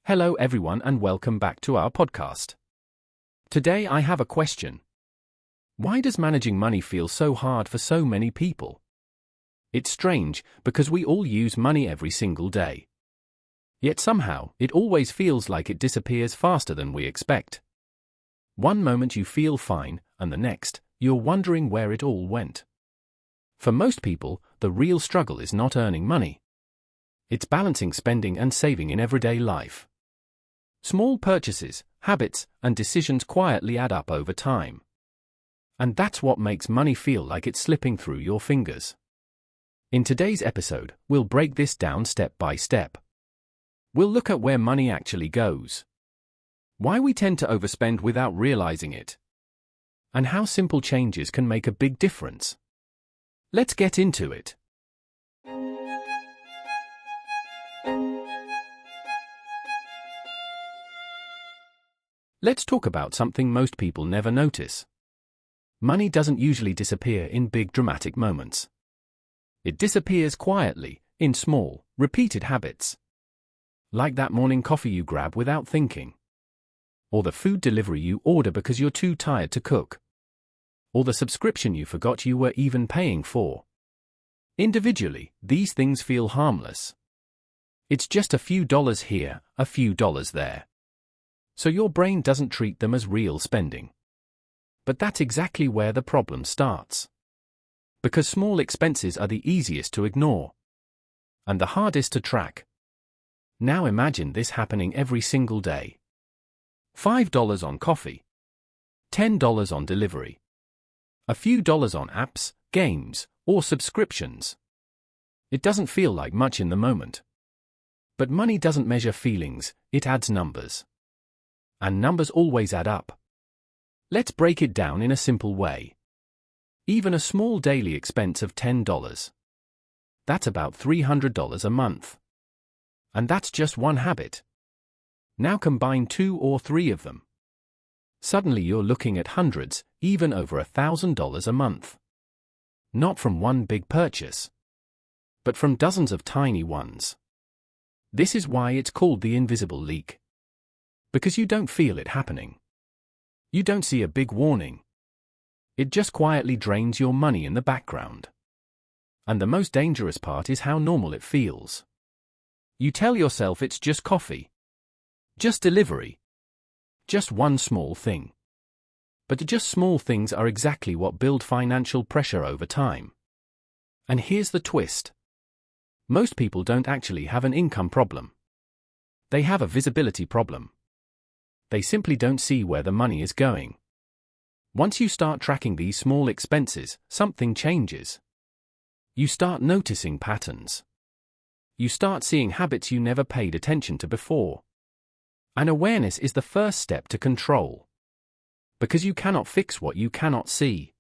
Hello everyone and welcome back to our podcast. Today I have a question. Why does managing money feel so hard for so many people? It's strange because we all use money every single day. Yet somehow, it always feels like it disappears faster than we expect. One moment you feel fine, and the next, you're wondering where it all went. For most people, the real struggle is not earning money. It's balancing spending and saving in everyday life. Small purchases, habits, and decisions quietly add up over time. And that's what makes money feel like it's slipping through your fingers. In today's episode, we'll break this down step by step. We'll look at where money actually goes, why we tend to overspend without realizing it, and how simple changes can make a big difference. Let's get into it. Let's talk about something most people never notice. Money doesn't usually disappear in big dramatic moments. It disappears quietly, in small, repeated habits. Like that morning coffee you grab without thinking. Or the food delivery you order because you're too tired to cook. Or the subscription you forgot you were even paying for. Individually, these things feel harmless. It's just a few dollars here, a few dollars there. So your brain doesn't treat them as real spending. But that's exactly where the problem starts. Because small expenses are the easiest to ignore. And the hardest to track. Now imagine this happening every single day. $5 on coffee. $10 on delivery. A few dollars on apps, games, or subscriptions. It doesn't feel like much in the moment. But money doesn't measure feelings, it adds numbers. And numbers always add up. Let's break it down in a simple way. Even a small daily expense of $10. That's about $300 a month. And that's just one habit. Now combine 2 or 3 of them. Suddenly you're looking at hundreds, even over $1,000 a month. Not from one big purchase, but from dozens of tiny ones. This is why it's called the invisible leak. Because you don't feel it happening. You don't see a big warning. It just quietly drains your money in the background. And the most dangerous part is how normal it feels. You tell yourself it's just coffee. Just delivery. Just one small thing. But just small things are exactly what build financial pressure over time. And here's the twist. Most people don't actually have an income problem. They have a visibility problem. They simply don't see where the money is going. Once you start tracking these small expenses, something changes. You start noticing patterns. You start seeing habits you never paid attention to before. And awareness is the first step to control. Because you cannot fix what you cannot see.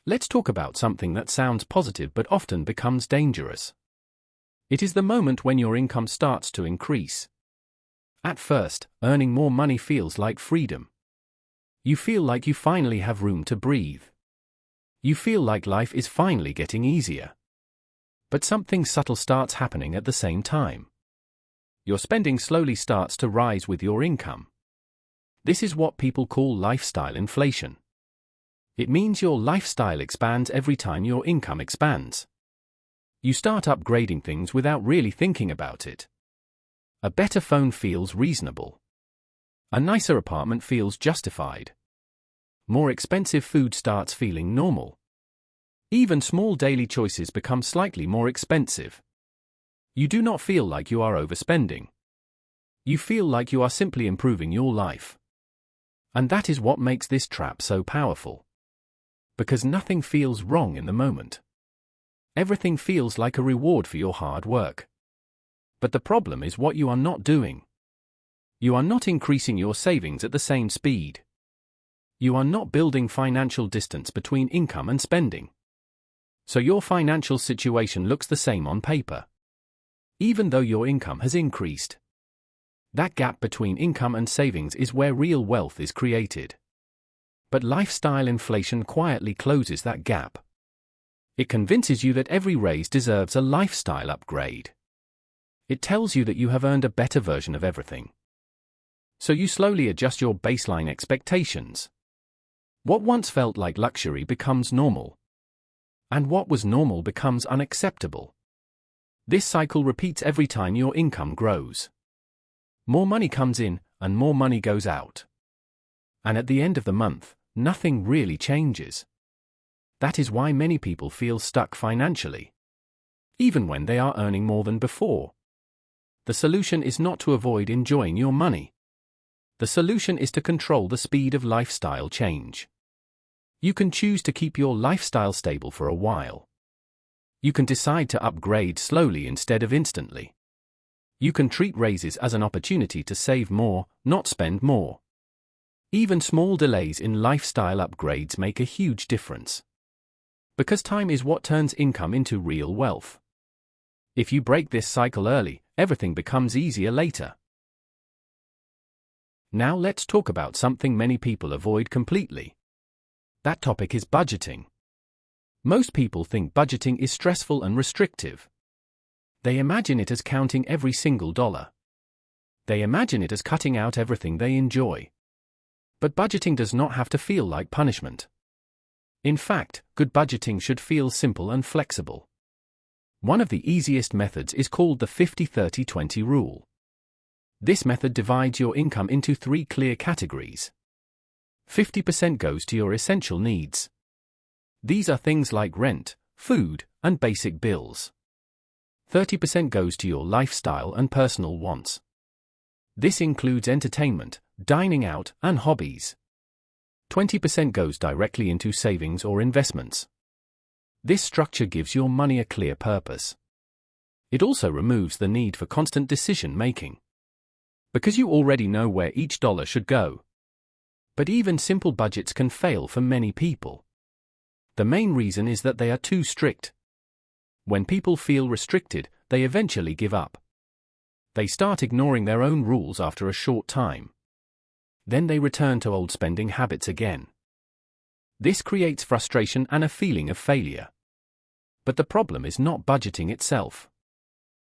Let's talk about something that sounds positive but often becomes dangerous. It is the moment when your income starts to increase. At first, earning more money feels like freedom. You feel like you finally have room to breathe. You feel like life is finally getting easier. But something subtle starts happening at the same time. Your spending slowly starts to rise with your income. This is what people call lifestyle inflation. It means your lifestyle expands every time your income expands. You start upgrading things without really thinking about it. A better phone feels reasonable. A nicer apartment feels justified. More expensive food starts feeling normal. Even small daily choices become slightly more expensive. You do not feel like you are overspending. You feel like you are simply improving your life. And that is what makes this trap so powerful. Because nothing feels wrong in the moment. Everything feels like a reward for your hard work. But the problem is what you are not doing. You are not increasing your savings at the same speed. You are not building financial distance between income and spending. So your financial situation looks the same on paper. Even though your income has increased. That gap between income and savings is where real wealth is created. But lifestyle inflation quietly closes that gap. It convinces you that every raise deserves a lifestyle upgrade. It tells you that you have earned a better version of everything. So you slowly adjust your baseline expectations. What once felt like luxury becomes normal. And what was normal becomes unacceptable. This cycle repeats every time your income grows. More money comes in, and more money goes out. And at the end of the month, nothing really changes. That is why many people feel stuck financially, even when they are earning more than before. The solution is not to avoid enjoying your money. The solution is to control the speed of lifestyle change. You can choose to keep your lifestyle stable for a while. You can decide to upgrade slowly instead of instantly. You can treat raises as an opportunity to save more, not spend more. Even small delays in lifestyle upgrades make a huge difference. Because time is what turns income into real wealth. If you break this cycle early, everything becomes easier later. Now let's talk about something many people avoid completely. That topic is budgeting. Most people think budgeting is stressful and restrictive. They imagine it as counting every single dollar. They imagine it as cutting out everything they enjoy. But budgeting does not have to feel like punishment. In fact, good budgeting should feel simple and flexible. One of the easiest methods is called the 50-30-20 rule. This method divides your income into 3 clear categories. 50% goes to your essential needs. These are things like rent, food, and basic bills. 30% goes to your lifestyle and personal wants. This includes entertainment, dining out, and hobbies. 20% goes directly into savings or investments. This structure gives your money a clear purpose. It also removes the need for constant decision-making, because you already know where each dollar should go. But even simple budgets can fail for many people. The main reason is that they are too strict. When people feel restricted, they eventually give up. They start ignoring their own rules after a short time. Then they return to old spending habits again. This creates frustration and a feeling of failure. But the problem is not budgeting itself.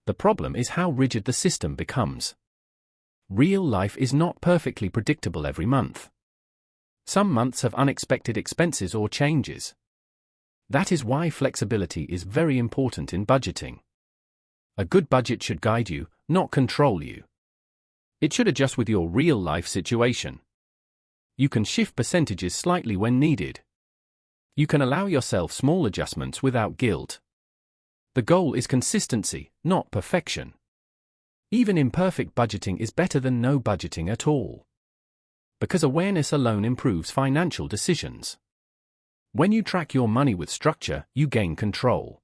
The problem is how rigid the system becomes. Real life is not perfectly predictable every month. Some months have unexpected expenses or changes. That is why flexibility is very important in budgeting. A good budget should guide you, not control you. It should adjust with your real life situation. You can shift percentages slightly when needed. You can allow yourself small adjustments without guilt. The goal is consistency, not perfection. Even imperfect budgeting is better than no budgeting at all. Because awareness alone improves financial decisions. When you track your money with structure, you gain control.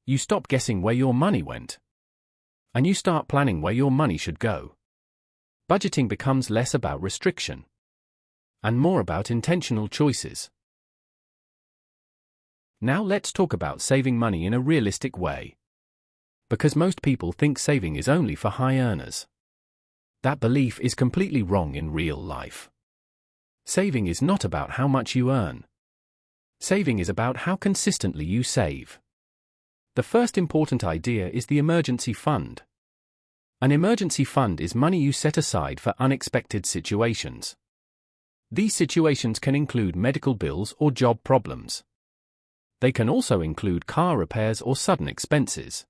You stop guessing where your money went. And you start planning where your money should go. Budgeting becomes less about restriction and more about intentional choices. Now let's talk about saving money in a realistic way. Because most people think saving is only for high earners. That belief is completely wrong in real life. Saving is not about how much you earn. Saving is about how consistently you save. The first important idea is the emergency fund. An emergency fund is money you set aside for unexpected situations. These situations can include medical bills or job problems. They can also include car repairs or sudden expenses.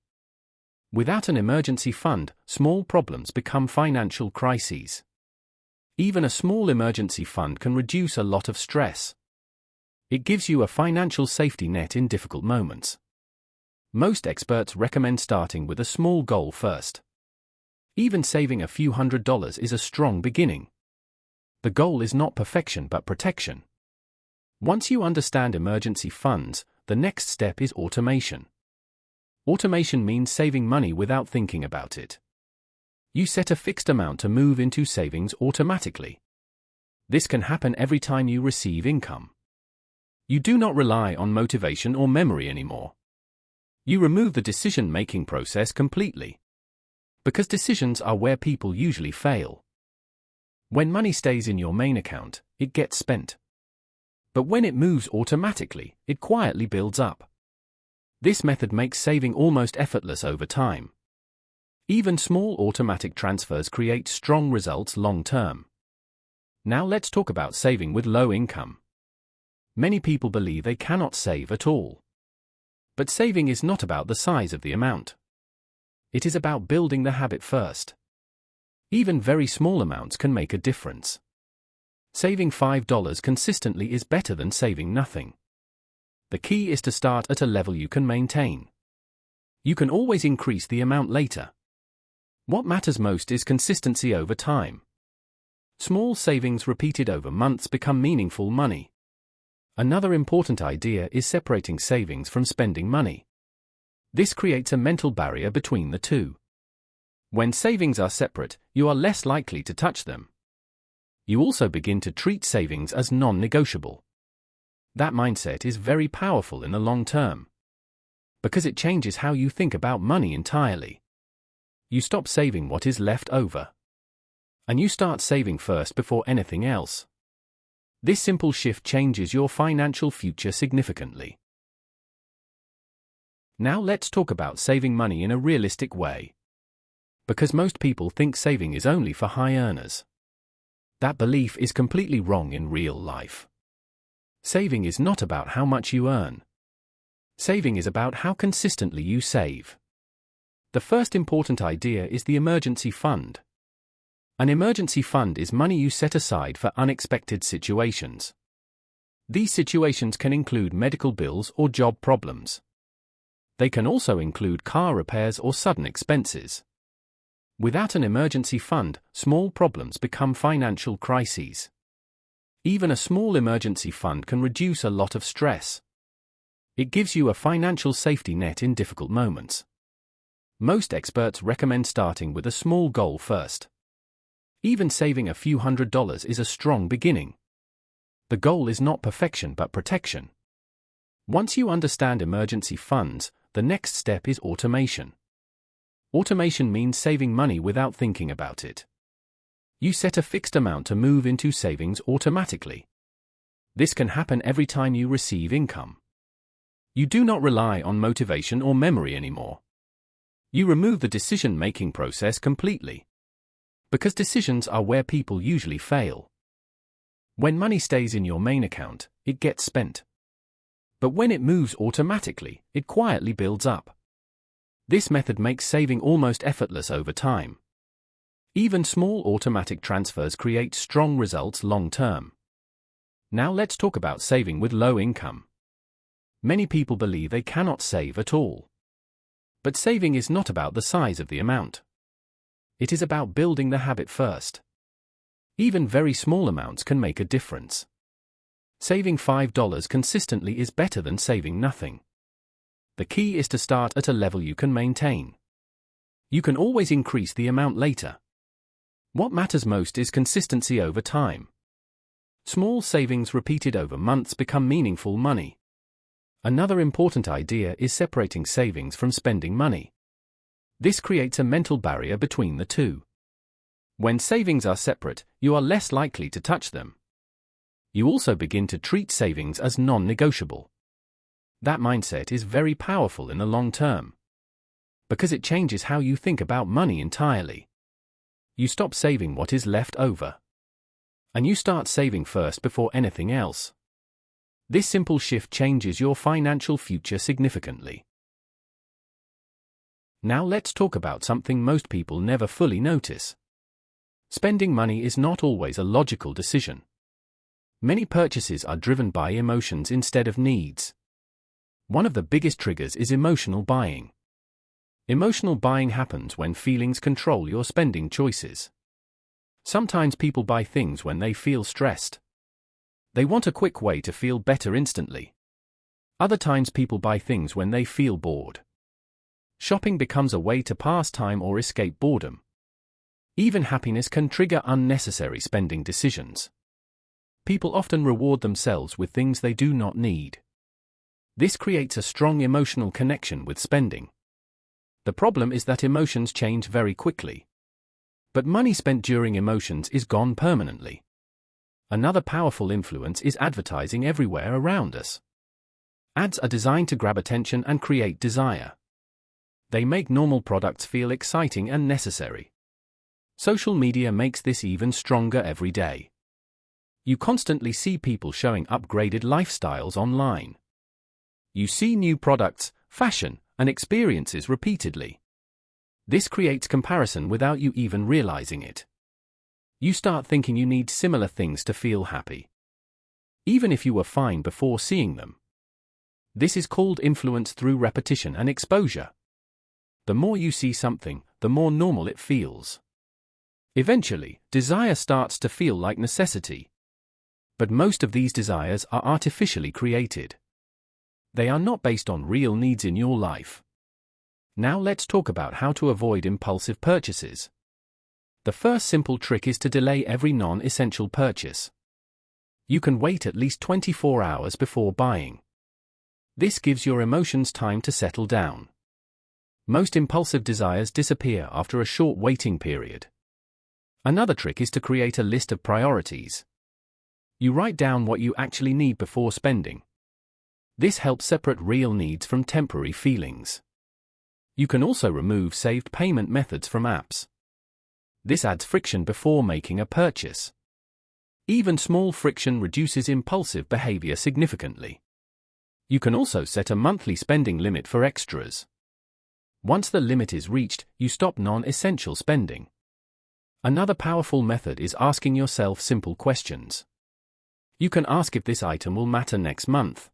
Without an emergency fund, small problems become financial crises. Even a small emergency fund can reduce a lot of stress. It gives you a financial safety net in difficult moments. Most experts recommend starting with a small goal first. Even saving a few $100s is a strong beginning. The goal is not perfection but protection. Once you understand emergency funds, the next step is automation. Automation means saving money without thinking about it. You set a fixed amount to move into savings automatically. This can happen every time you receive income. You do not rely on motivation or memory anymore. You remove the decision-making process completely. Because decisions are where people usually fail. When money stays in your main account, it gets spent. But when it moves automatically, it quietly builds up. This method makes saving almost effortless over time. Even small automatic transfers create strong results long term. Now let's talk about saving with low income. Many people believe they cannot save at all. But saving is not about the size of the amount. It is about building the habit first. Even very small amounts can make a difference. Saving $5 consistently is better than saving nothing. The key is to start at a level you can maintain. You can always increase the amount later. What matters most is consistency over time. Small savings repeated over months become meaningful money. Another important idea is separating savings from spending money. This creates a mental barrier between the two. When savings are separate, you are less likely to touch them. You also begin to treat savings as non-negotiable. That mindset is very powerful in the long term, because it changes how you think about money entirely. You stop saving what is left over, and you start saving first before anything else. This simple shift changes your financial future significantly. Now let's talk about saving money in a realistic way. Because most people think saving is only for high earners. That belief is completely wrong in real life. Saving is not about how much you earn. Saving is about how consistently you save. The first important idea is the emergency fund. An emergency fund is money you set aside for unexpected situations. These situations can include medical bills or job problems. They can also include car repairs or sudden expenses. Without an emergency fund, small problems become financial crises. Even a small emergency fund can reduce a lot of stress. It gives you a financial safety net in difficult moments. Most experts recommend starting with a small goal first. Even saving a few $100s is a strong beginning. The goal is not perfection but protection. Once you understand emergency funds, the next step is automation. Automation means saving money without thinking about it. You set a fixed amount to move into savings automatically. This can happen every time you receive income. You do not rely on motivation or memory anymore. You remove the decision-making process completely. Because decisions are where people usually fail. When money stays in your main account, it gets spent. But when it moves automatically, it quietly builds up. This method makes saving almost effortless over time. Even small automatic transfers create strong results long term. Now let's talk about saving with low income. Many people believe they cannot save at all. But saving is not about the size of the amount. It is about building the habit first. Even very small amounts can make a difference. Saving $5 consistently is better than saving nothing. The key is to start at a level you can maintain. You can always increase the amount later. What matters most is consistency over time. Small savings repeated over months become meaningful money. Another important idea is separating savings from spending money. This creates a mental barrier between the two. When savings are separate, you are less likely to touch them. You also begin to treat savings as non-negotiable. That mindset is very powerful in the long term, because it changes how you think about money entirely. You stop saving what is left over, and you start saving first before anything else. This simple shift changes your financial future significantly. Now let's talk about something most people never fully notice. Spending money is not always a logical decision. Many purchases are driven by emotions instead of needs. One of the biggest triggers is emotional buying. Emotional buying happens when feelings control your spending choices. Sometimes people buy things when they feel stressed. They want a quick way to feel better instantly. Other times people buy things when they feel bored. Shopping becomes a way to pass time or escape boredom. Even happiness can trigger unnecessary spending decisions. People often reward themselves with things they do not need. This creates a strong emotional connection with spending. The problem is that emotions change very quickly. But money spent during emotions is gone permanently. Another powerful influence is advertising everywhere around us. Ads are designed to grab attention and create desire. They make normal products feel exciting and necessary. Social media makes this even stronger every day. You constantly see people showing upgraded lifestyles online. You see new products, fashion, and experiences repeatedly. This creates comparison without you even realizing it. You start thinking you need similar things to feel happy, even if you were fine before seeing them. This is called influence through repetition and exposure. The more you see something, the more normal it feels. Eventually, desire starts to feel like necessity. But most of these desires are artificially created. They are not based on real needs in your life. Now let's talk about how to avoid impulsive purchases. The first simple trick is to delay every non-essential purchase. You can wait at least 24 hours before buying. This gives your emotions time to settle down. Most impulsive desires disappear after a short waiting period. Another trick is to create a list of priorities. You write down what you actually need before spending. This helps separate real needs from temporary feelings. You can also remove saved payment methods from apps. This adds friction before making a purchase. Even small friction reduces impulsive behavior significantly. You can also set a monthly spending limit for extras. Once the limit is reached, you stop non-essential spending. Another powerful method is asking yourself simple questions. You can ask if this item will matter next month.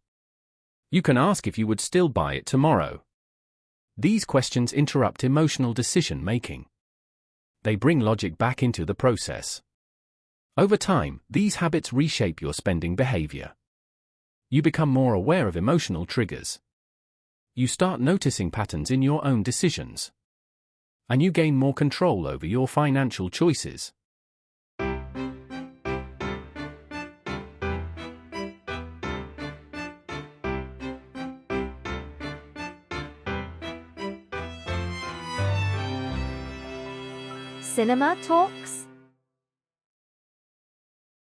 You can ask if you would still buy it tomorrow. These questions interrupt emotional decision-making. They bring logic back into the process. Over time, these habits reshape your spending behavior. You become more aware of emotional triggers. You start noticing patterns in your own decisions. And you gain more control over your financial choices. Cinema Talks.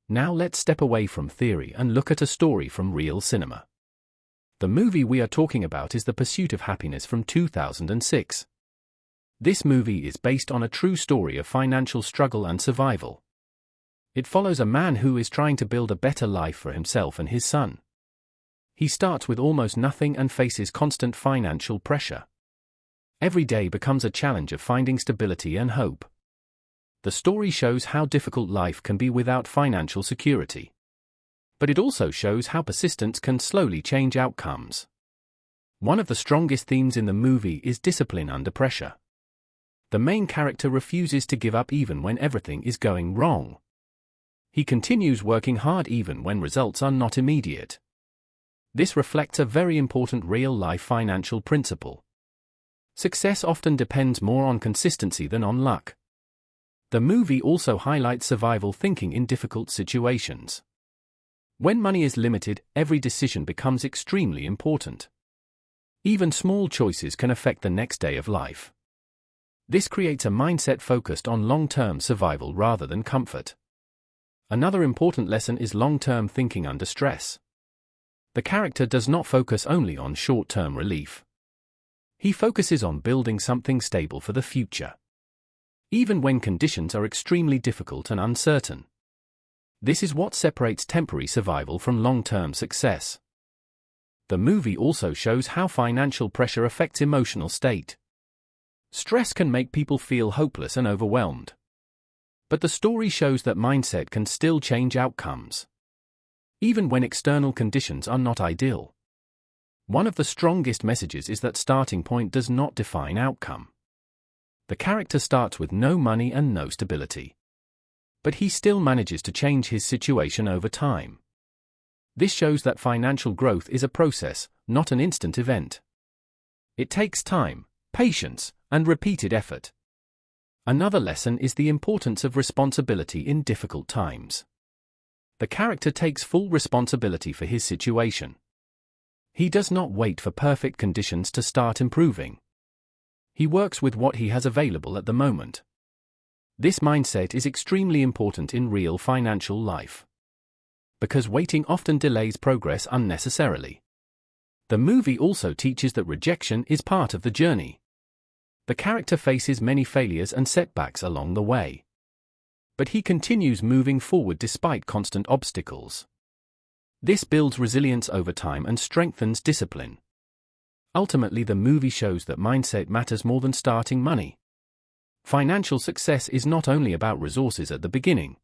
Now let's step away from theory and look at a story from real cinema. The movie we are talking about is The Pursuit of Happiness from 2006. This movie is based on a true story of financial struggle and survival. It follows a man who is trying to build a better life for himself and his son. He starts with almost nothing and faces constant financial pressure. Every day becomes a challenge of finding stability and hope. The story shows how difficult life can be without financial security. But it also shows how persistence can slowly change outcomes. One of the strongest themes in the movie is discipline under pressure. The main character refuses to give up even when everything is going wrong. He continues working hard even when results are not immediate. This reflects a very important real-life financial principle. Success often depends more on consistency than on luck. The movie also highlights survival thinking in difficult situations. When money is limited, every decision becomes extremely important. Even small choices can affect the next day of life. This creates a mindset focused on long-term survival rather than comfort. Another important lesson is long-term thinking under stress. The character does not focus only on short-term relief. He focuses on building something stable for the future, even when conditions are extremely difficult and uncertain. This is what separates temporary survival from long-term success. The movie also shows how financial pressure affects emotional state. Stress can make people feel hopeless and overwhelmed. But the story shows that mindset can still change outcomes, even when external conditions are not ideal. One of the strongest messages is that starting point does not define outcome. The character starts with no money and no stability. But he still manages to change his situation over time. This shows that financial growth is a process, not an instant event. It takes time, patience, and repeated effort. Another lesson is the importance of responsibility in difficult times. The character takes full responsibility for his situation. He does not wait for perfect conditions to start improving. He works with what he has available at the moment. This mindset is extremely important in real financial life, because waiting often delays progress unnecessarily. The movie also teaches that rejection is part of the journey. The character faces many failures and setbacks along the way. But he continues moving forward despite constant obstacles. This builds resilience over time and strengthens discipline. Ultimately, the movie shows that mindset matters more than starting money. Financial success is not only about resources at the beginning.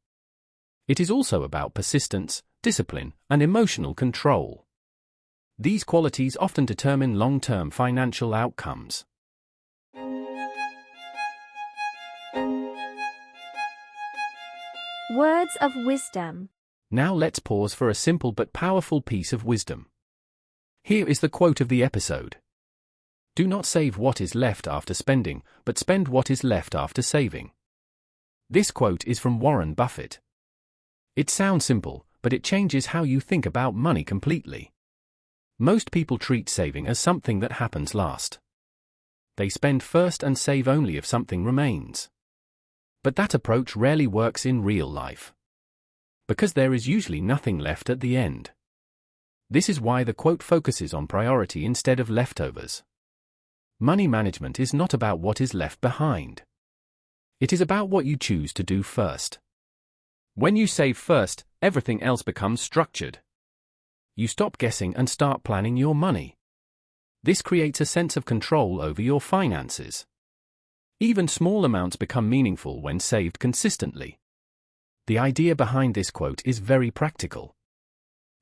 It is also about persistence, discipline, and emotional control. These qualities often determine long-term financial outcomes. Words of wisdom. Now let's pause for a simple but powerful piece of wisdom. Here is the quote of the episode. Do not save what is left after spending, but spend what is left after saving. This quote is from Warren Buffett. It sounds simple, but it changes how you think about money completely. Most people treat saving as something that happens last. They spend first and save only if something remains. But that approach rarely works in real life, because there is usually nothing left at the end. This is why the quote focuses on priority instead of leftovers. Money management is not about what is left behind. It is about what you choose to do first. When you save first, everything else becomes structured. You stop guessing and start planning your money. This creates a sense of control over your finances. Even small amounts become meaningful when saved consistently. The idea behind this quote is very practical.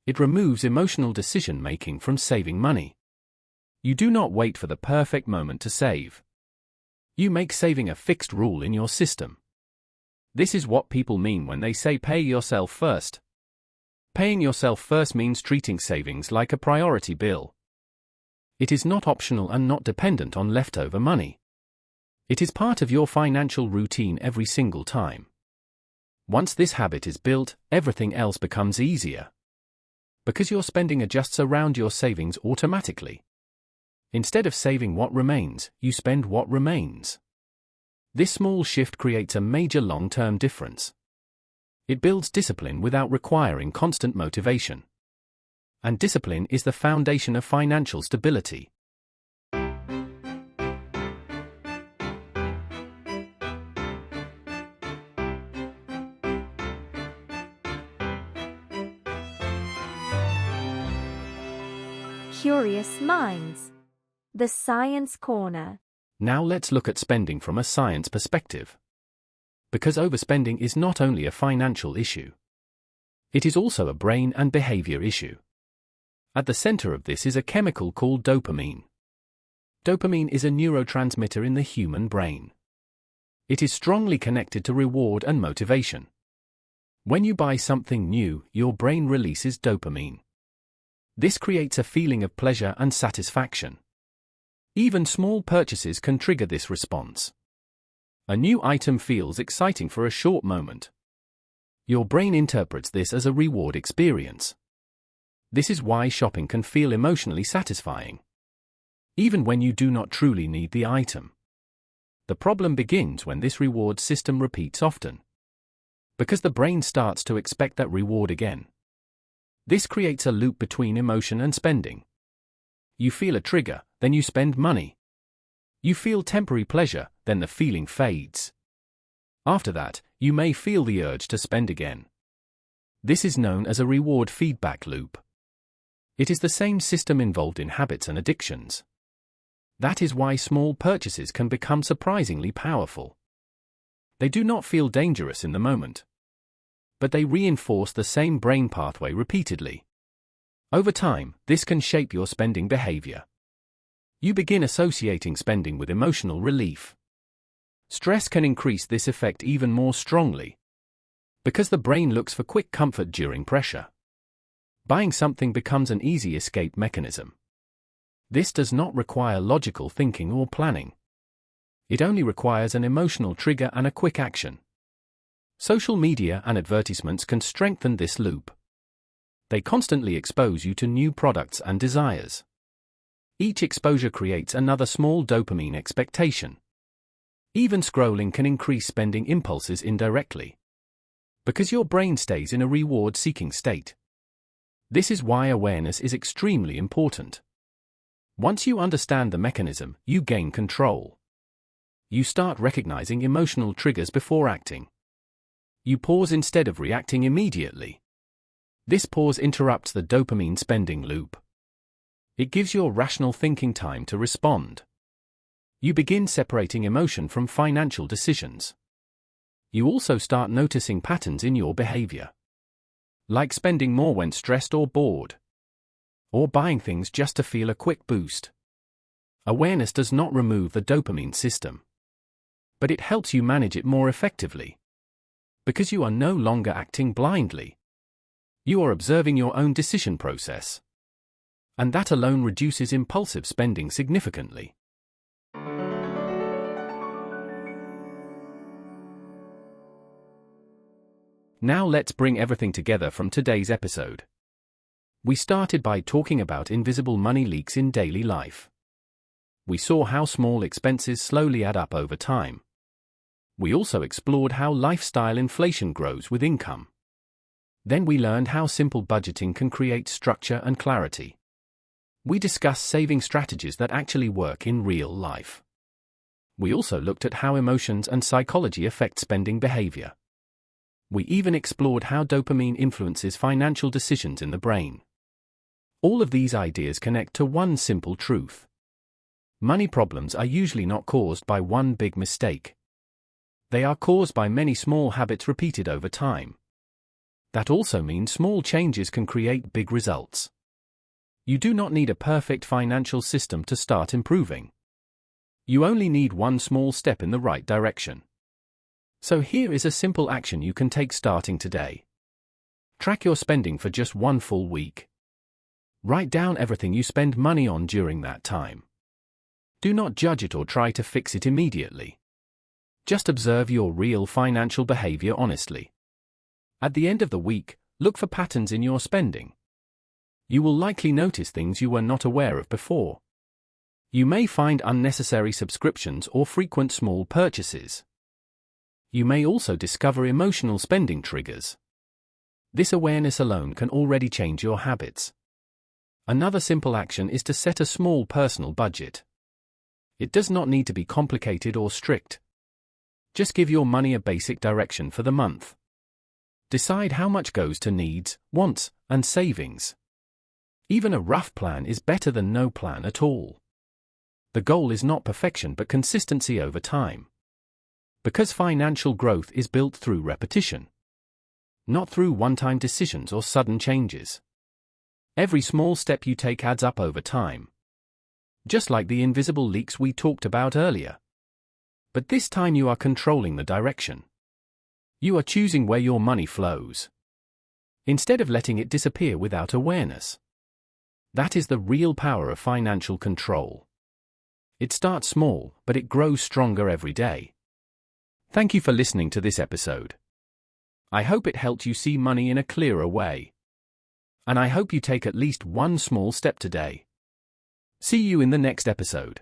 It removes emotional decision-making from saving money. You do not wait for the perfect moment to save. You make saving a fixed rule in your system. This is what people mean when they say pay yourself first. Paying yourself first means treating savings like a priority bill. It is not optional and not dependent on leftover money. It is part of your financial routine every single time. Once this habit is built, everything else becomes easier. Because your spending adjusts around your savings automatically. Instead of saving what remains, you spend what remains. This small shift creates a major long-term difference. It builds discipline without requiring constant motivation. And discipline is the foundation of financial stability. Curious Minds. The Science Corner. Now let's look at spending from a science perspective. Because overspending is not only a financial issue. It is also a brain and behavior issue. At the center of this is a chemical called dopamine. Dopamine is a neurotransmitter in the human brain. It is strongly connected to reward and motivation. When you buy something new, your brain releases dopamine. This creates a feeling of pleasure and satisfaction. Even small purchases can trigger this response. A new item feels exciting for a short moment. Your brain interprets this as a reward experience. This is why shopping can feel emotionally satisfying, even when you do not truly need the item. The problem begins when this reward system repeats often, because the brain starts to expect that reward again. This creates a loop between emotion and spending. You feel a trigger, then you spend money. You feel temporary pleasure, then the feeling fades. After that, you may feel the urge to spend again. This is known as a reward feedback loop. It is the same system involved in habits and addictions. That is why small purchases can become surprisingly powerful. They do not feel dangerous in the moment, but they reinforce the same brain pathway repeatedly. Over time, this can shape your spending behavior. You begin associating spending with emotional relief. Stress can increase this effect even more strongly, because the brain looks for quick comfort during pressure. Buying something becomes an easy escape mechanism. This does not require logical thinking or planning. It only requires an emotional trigger and a quick action. Social media and advertisements can strengthen this loop. They constantly expose you to new products and desires. Each exposure creates another small dopamine expectation. Even scrolling can increase spending impulses indirectly, because your brain stays in a reward-seeking state. This is why awareness is extremely important. Once you understand the mechanism, you gain control. You start recognizing emotional triggers before acting. You pause instead of reacting immediately. This pause interrupts the dopamine spending loop. It gives your rational thinking time to respond. You begin separating emotion from financial decisions. You also start noticing patterns in your behavior, like spending more when stressed or bored, or buying things just to feel a quick boost. Awareness does not remove the dopamine system, but it helps you manage it more effectively. Because you are no longer acting blindly. You are observing your own decision process. And that alone reduces impulsive spending significantly. Now let's bring everything together from today's episode. We started by talking about invisible money leaks in daily life. We saw how small expenses slowly add up over time. We also explored how lifestyle inflation grows with income. Then we learned how simple budgeting can create structure and clarity. We discussed saving strategies that actually work in real life. We also looked at how emotions and psychology affect spending behavior. We even explored how dopamine influences financial decisions in the brain. All of these ideas connect to one simple truth. Money problems are usually not caused by one big mistake. They are caused by many small habits repeated over time. That also means small changes can create big results. You do not need a perfect financial system to start improving. You only need one small step in the right direction. So here is a simple action you can take starting today. Track your spending for just one full week. Write down everything you spend money on during that time. Do not judge it or try to fix it immediately. Just observe your real financial behavior honestly. At the end of the week, look for patterns in your spending. You will likely notice things you were not aware of before. You may find unnecessary subscriptions or frequent small purchases. You may also discover emotional spending triggers. This awareness alone can already change your habits. Another simple action is to set a small personal budget. It does not need to be complicated or strict. Just give your money a basic direction for the month. Decide how much goes to needs, wants, and savings. Even a rough plan is better than no plan at all. The goal is not perfection but consistency over time. Because financial growth is built through repetition, not through one-time decisions or sudden changes. Every small step you take adds up over time. Just like the invisible leaks we talked about earlier. But this time you are controlling the direction. You are choosing where your money flows, instead of letting it disappear without awareness. That is the real power of financial control. It starts small, but it grows stronger every day. Thank you for listening to this episode. I hope it helped you see money in a clearer way. And I hope you take at least one small step today. See you in the next episode.